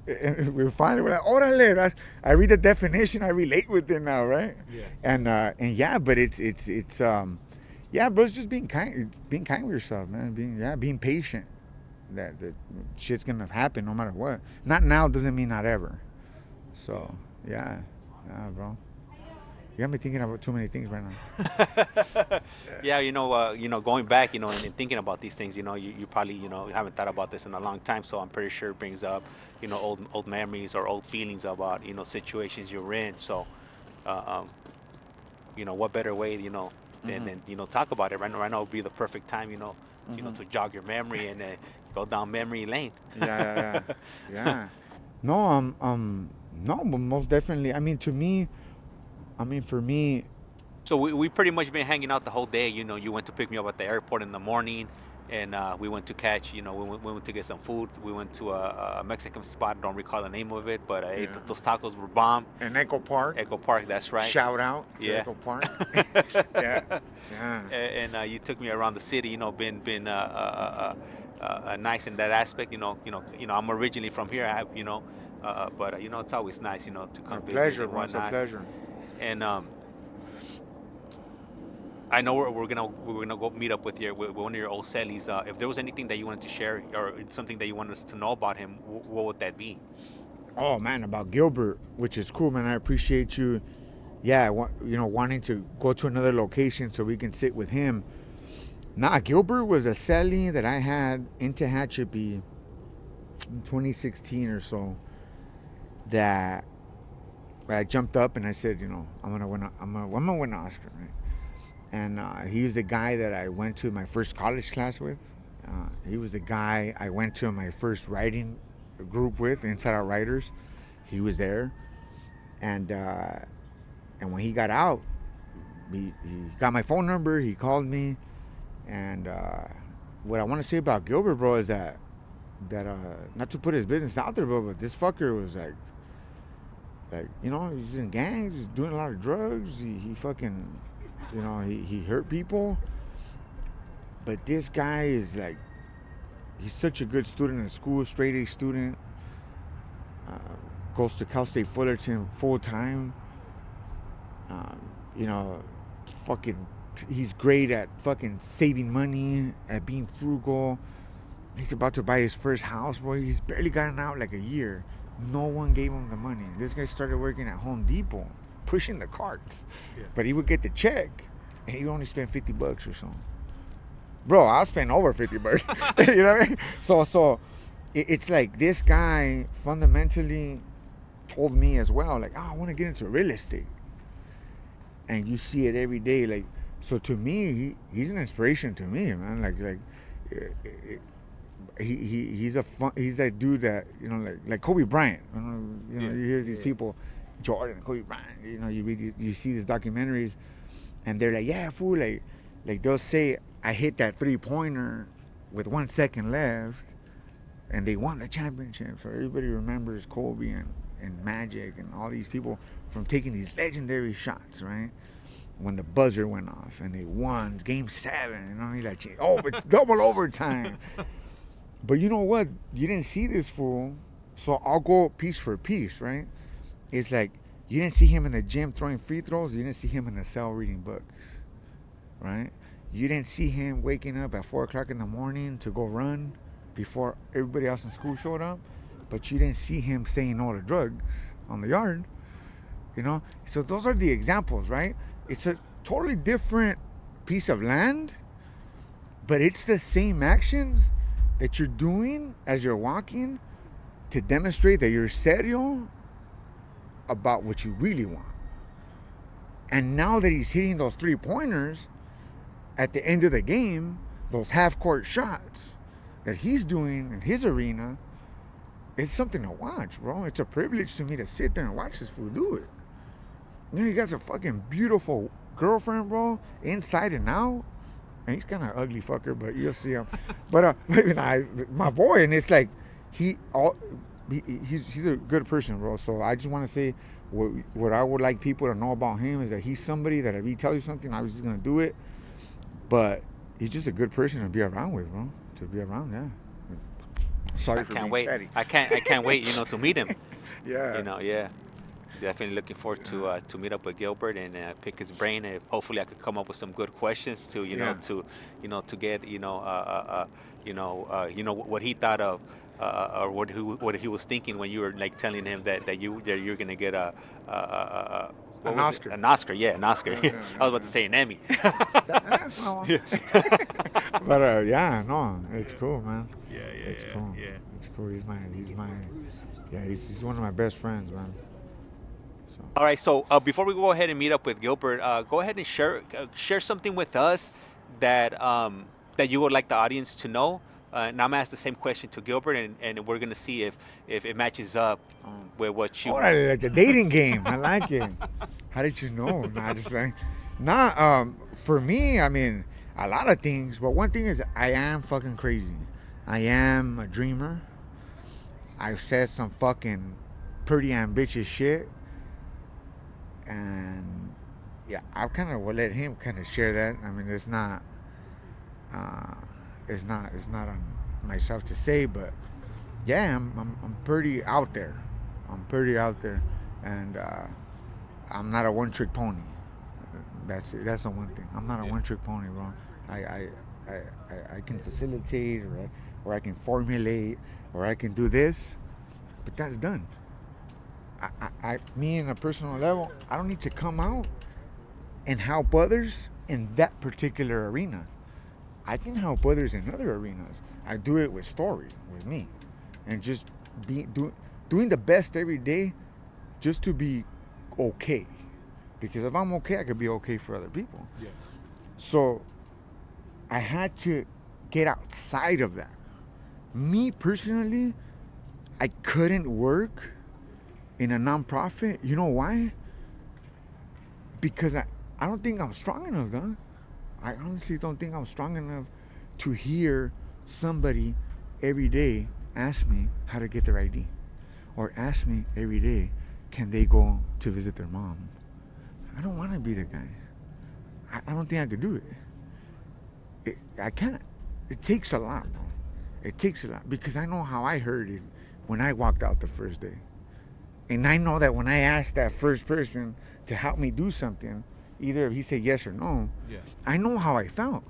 And we finally were like, orale, I read the definition, I relate with it now, right? Yeah. And yeah, but it's yeah, bro, it's just being kind with yourself, man. Being patient. That shit's gonna happen no matter what. Not now doesn't mean not ever. So yeah, bro. You got me thinking about too many things right now. Yeah, going back, and thinking about these things, you probably, haven't thought about this in a long time. So I'm pretty sure it brings up, old memories or old feelings about, situations you're in. So, what better way, than talk about it right now would be the perfect time, to jog your memory and go down memory lane. Yeah. No, no, but most definitely. I mean, for me. So we pretty much been hanging out the whole day. You went to pick me up at the airport in the morning, and we went to catch. We went to get some food. We went to a Mexican spot. Don't recall the name of it, but those tacos were bomb. In Echo Park. Echo Park, that's right. Shout out to Echo Park. Yeah. And you took me around the city. Been nice in that aspect. I'm originally from here. But it's always nice. To come visit. Pleasure, bro. It's a pleasure. And I know we're gonna go meet up with one of your old cellies. If there was anything that you wanted to share or something that you wanted us to know about him, what would that be? Oh man, about Gilbert, which is cool, man. I appreciate you. Yeah, wanting to go to another location so we can sit with him. Nah, Gilbert was a cellie that I had in Tehachapi in 2016 or so. That I jumped up and I said, I'm gonna win an Oscar, right? And he was the guy that I went to my first college class with. He was the guy I went to my first writing group with, Inside Out Writers. He was there, and when he got out, he got my phone number. He called me, and what I want to say about Gilbert, bro, is that not to put his business out there, bro, but this fucker was like he's in gangs, he's doing a lot of drugs. He fucking. He hurt people, but this guy is like, he's such a good student in school, straight A student, goes to Cal State Fullerton full time, he's great at fucking saving money, at being frugal. He's about to buy his first house, bro. He's barely gotten out like a year. No one gave him the money. This guy started working at Home Depot, pushing the carts, but he would get the check and he would only spend $50 or something. Bro, I'll spend over $50. You know what I mean? So it's like this guy fundamentally told me as well, like, I want to get into real estate. And you see it every day. Like, so to me, he's an inspiration to me, man. He's that dude that, like Kobe Bryant. You hear these people, Jordan, Kobe Bryant. You see these documentaries, and they're like, yeah, fool. Like they'll say, I hit that 3-pointer with 1 second left, and they won the championship. So everybody remembers Kobe and Magic and all these people from taking these legendary shots, right? When the buzzer went off and they won Game 7, you know, he's like, oh, but double overtime. But you know what? You didn't see this fool, so I'll go piece for piece, right? It's like, you didn't see him in the gym throwing free throws. You didn't see him in the cell reading books, right? You didn't see him waking up at 4 o'clock in the morning to go run before everybody else in school showed up. But you didn't see him saying no to drugs on the yard, you know? So those are the examples, right? It's a totally different piece of land, but it's the same actions that you're doing as you're walking to demonstrate that you're serio about what you really want. And now that he's hitting those 3-pointers at the end of the game, those half-court shots that he's doing in his arena, it's something to watch, bro. It's a privilege to me to sit there and watch this fool do it. You know, he got a fucking beautiful girlfriend, bro, inside and out. And he's kind of ugly fucker, but you'll see him. But my boy, and it's like he's a good person, bro. So I just want to say what I would like people to know about him is that he's somebody that if he tells you something, obviously he's gonna do it. But he's just a good person to be around with, bro. To be around, yeah. Sorry for being chatty. I can't wait, you know, to meet him. Yeah. You know, yeah. Definitely looking forward to meet up with Gilbert and pick his brain. And hopefully, I could come up with some good questions to to get what he thought of or what he was thinking when you were like telling him that you're gonna get an Oscar. An Oscar, yeah, an Oscar. I was about to say an Emmy. But yeah, no, it's cool, man. Yeah, it's cool. Yeah, it's cool. He's one of my best friends, man. All right, so before we go ahead and meet up with Gilbert, go ahead and share something with us that you would like the audience to know. And I'm gonna ask the same question to Gilbert, and we're gonna see if it matches up with what you. Oh, I like the dating game. I like it. How did you know? For me, I mean, a lot of things, but one thing is I am fucking crazy. I am a dreamer. I've said some fucking pretty ambitious shit. And yeah, I kind of will let him kind of share that. I mean, it's not on myself to say, but yeah, I'm pretty out there. And I'm not a one-trick pony. That's it. That's the one thing. I'm not a one-trick pony, bro. I can facilitate, or I can formulate, or I can do this, but that's done. Me in a personal level, I don't need to come out and help others in that particular arena. I can help others in other arenas. I do it with story, with me, and just doing the best every day, just to be okay. Because if I'm okay, I could be okay for other people. Yeah. So I had to get outside of that. Me personally, I couldn't work in a nonprofit. You know why? Because I don't think I'm strong enough, dog. I honestly don't think I'm strong enough to hear somebody every day ask me how to get their ID, or ask me every day, can they go to visit their mom? I don't want to be the guy. I don't think I could do it. I can't. It takes a lot, bro. It takes a lot, because I know how I heard it when I walked out the first day. And I know that when I asked that first person to help me do something, either if he said yes or no, I know how I felt.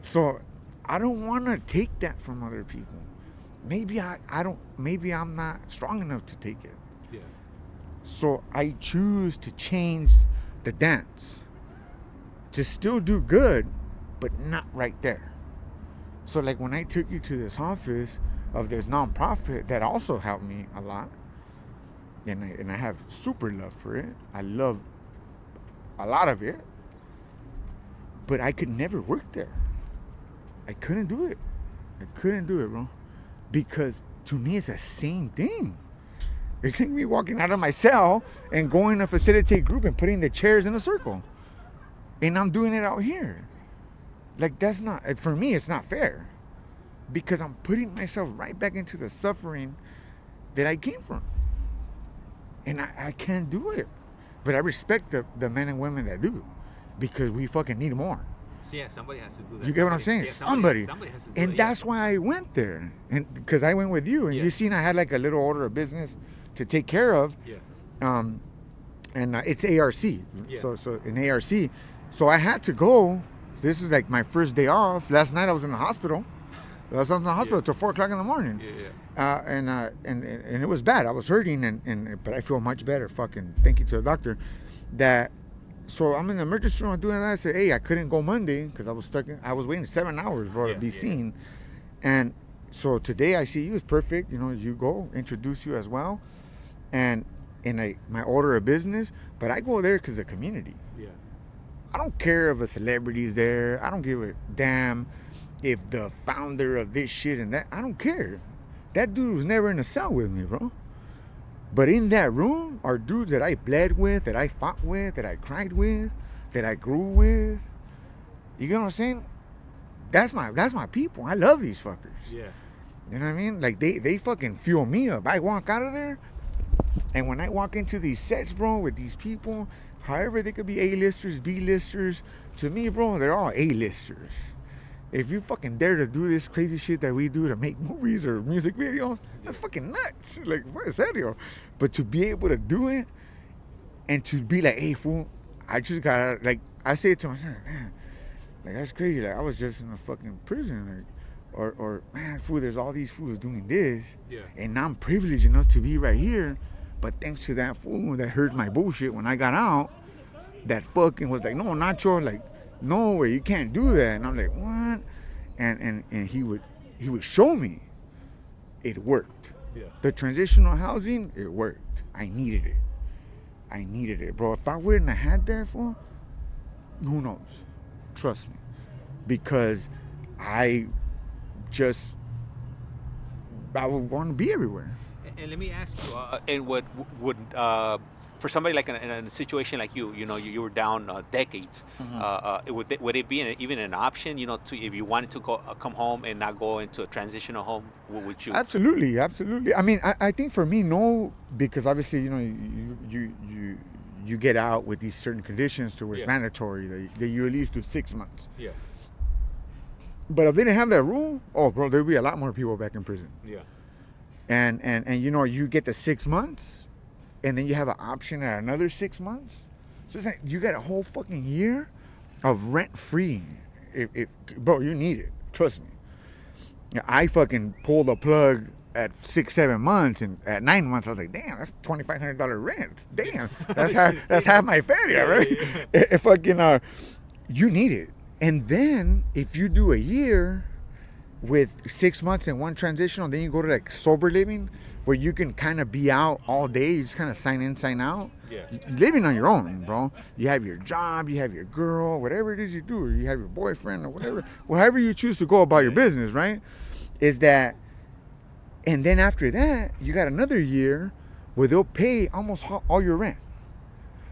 So I don't want to take that from other people. Maybe maybe I'm not strong enough to take it. Yeah. So I choose to change the dance to still do good, but not right there. So like when I took you to this office of this nonprofit that also helped me a lot, and I have super love for it. I love a lot of it, but I could never work there. I couldn't do it. Bro. Because to me, it's the same thing. It's like me walking out of my cell and going to facilitate group and putting the chairs in a circle. And I'm doing it out here. Like, that's not, for me, it's not fair. because I'm putting myself right back into the suffering that I came from. And I can't do it. But I respect the men and women that do, because we fucking need more. So yeah, somebody has to do that. You get what I'm saying? Yeah, somebody has to do and it, that's why I went there. And because I went with you. And you seen I had like a little order of business to take care of. Yeah. And it's ARC. Yeah. So in ARC. So I had to go. This is like my first day off. Last night I was in the hospital. I was in the hospital till 4 o'clock in the morning. And it was bad. I was hurting, but I feel much better. Fucking thank you to the doctor. So I'm in the emergency room doing that. I said, hey, I couldn't go Monday because I was stuck. I was waiting 7 hours, bro, to be seen. And so today I see you is perfect. You know, you go, introduce you as well, and in my order of business. But I go there because of the community. Yeah. I don't care if a celebrity's there. I don't give a damn if the founder of this shit and that. I don't care. That dude was never in a cell with me, bro. But in that room are dudes that I bled with, that I fought with, that I cried with, that I grew with. You get what I'm saying? That's my people. I love these fuckers. Yeah. You know what I mean? Like they fucking fuel me up. I walk out of there, and when I walk into these sets, bro, with these people, however they could be A-listers, B-listers, to me, bro, they're all A-listers. If you fucking dare to do this crazy shit that we do to make movies or music videos, that's fucking nuts. Like, en serio. But to be able to do it and to be like, hey, fool, I just got, like, I say it to myself, man, like, that's crazy. Like, I was just in a fucking prison. Like, or man, fool, there's all these fools doing this. Yeah. And I'm privileged enough to be right here. But thanks to that fool that heard my bullshit when I got out, that fucking was like, no, Nacho, like, no way, you can't do that. And I'm like, what? And he would show me it worked. Yeah. The transitional housing, it worked. I needed it, bro. If I wouldn't have had that, fool, who knows? Trust me, because I would want to be everywhere. And let me ask you, and would for somebody like in a situation like you know, you were down decades, would it be even an option, you know, to if you wanted to come home and not go into a transitional home, would you? Absolutely. I mean, I think for me, no, because obviously, you know, you get out with these certain conditions to where it's mandatory that you at least do 6 months. Yeah. But if they didn't have that rule, oh, bro, there'd be a lot more people back in prison. Yeah. And you know, you get the 6 months. And then you have an option at another 6 months. So it's like you got a whole fucking year of rent free. Bro, you need it. Trust me. I fucking pulled the plug at 6-7 months, and at 9 months I was like, damn, that's $2,500 rent. Damn, that's half my feria, right? If fucking you need it. And then if you do a year with 6 months and one transitional, then you go to like sober living, where you can kind of be out all day. You just kind of sign in, sign out. Yeah. Living on your own, bro. You have your job, you have your girl, whatever it is you do, or you have your boyfriend or whatever. However you choose to go about your business, right? Is that, and then after that, you got another year where they'll pay almost all your rent.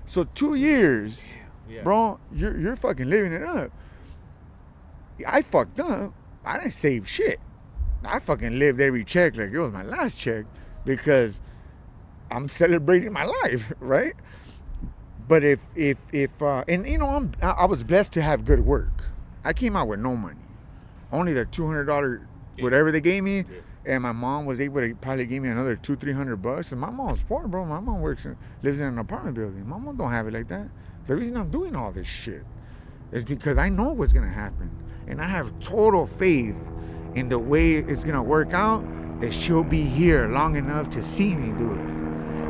So 2 years, bro, you're fucking living it up. I fucked up. I didn't save shit. I fucking lived every check like it was my last check, because I'm celebrating my life, right? But if and you know, I was blessed to have good work. I came out with no money, only the $200 whatever they gave me, and my mom was able to probably give me another $200-300. And my mom's poor, bro. My mom lives in an apartment building. My mom don't have it like that. The reason I'm doing all this shit is because I know what's gonna happen, and I have total faith in the way it's gonna work out, that she'll be here long enough to see me do it,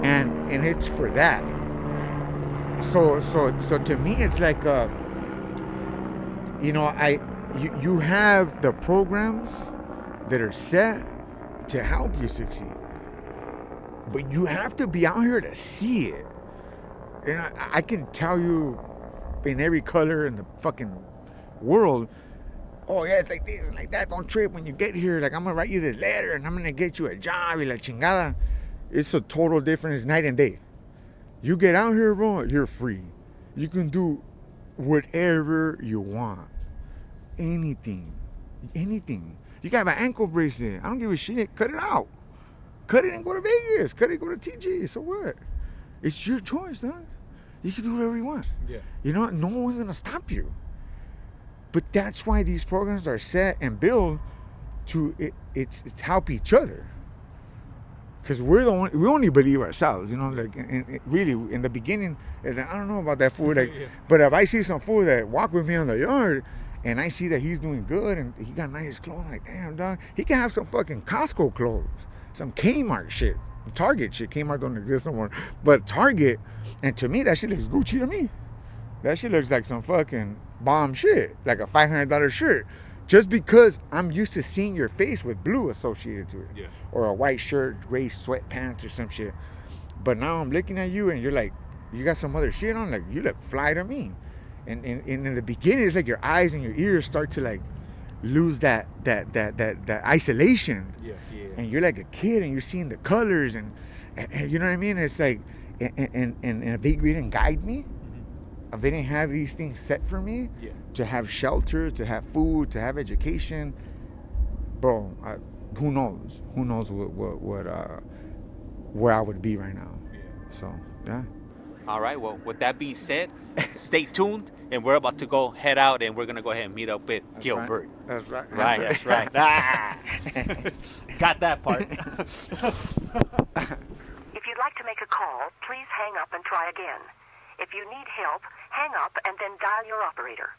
and it's for that. So to me, it's like you know, you have the programs that are set to help you succeed, but you have to be out here to see it. And I can tell you in every color in the fucking world, oh yeah, it's like this and like that, don't trip when you get here, like I'm gonna write you this letter and I'm gonna get you a job y la chingada. It's a total difference. It's night and day. You get out here, bro, you're free. You can do whatever you want. Anything. You got an ankle bracelet. I don't give a shit. Cut it out. Cut it and go to Vegas. Cut it and go to TG. So what? It's your choice, dog. You can do whatever you want. Yeah. You know, no one's gonna stop you. But that's why these programs are set and built to it's help each other. Because we only believe ourselves, you know, like really in the beginning, I don't know about that fool, like, but if I see some fool that walk with me on the yard and I see that he's doing good and he got nice clothes, I'm like, damn, dog, he can have some fucking Costco clothes, some Kmart shit, Target shit. Kmart don't exist no more, but Target, and to me that shit looks Gucci to me. That shit looks like some fucking bomb shit, like a $500 shirt. Just because I'm used to seeing your face with blue associated to it. Yeah. Or a white shirt, gray sweatpants or some shit. But now I'm looking at you and you're like, you got some other shit on? Like, you look fly to me. And in the beginning, it's like your eyes and your ears start to like lose that isolation. Yeah. And you're like a kid and you're seeing the colors and you know what I mean? It's like, and if they didn't guide me, if they didn't have these things set for me, to have shelter, to have food, to have education, bro, who knows? Who knows what where I would be right now? So, yeah. All right. Well, with that being said, stay tuned, and we're about to go head out, and we're gonna go ahead and meet up with Gilbert. Right. That's right. Right. That's right. Ah! Got that part. If you'd like to make a call, please hang up and try again. If you need help, hang up and then dial your operator.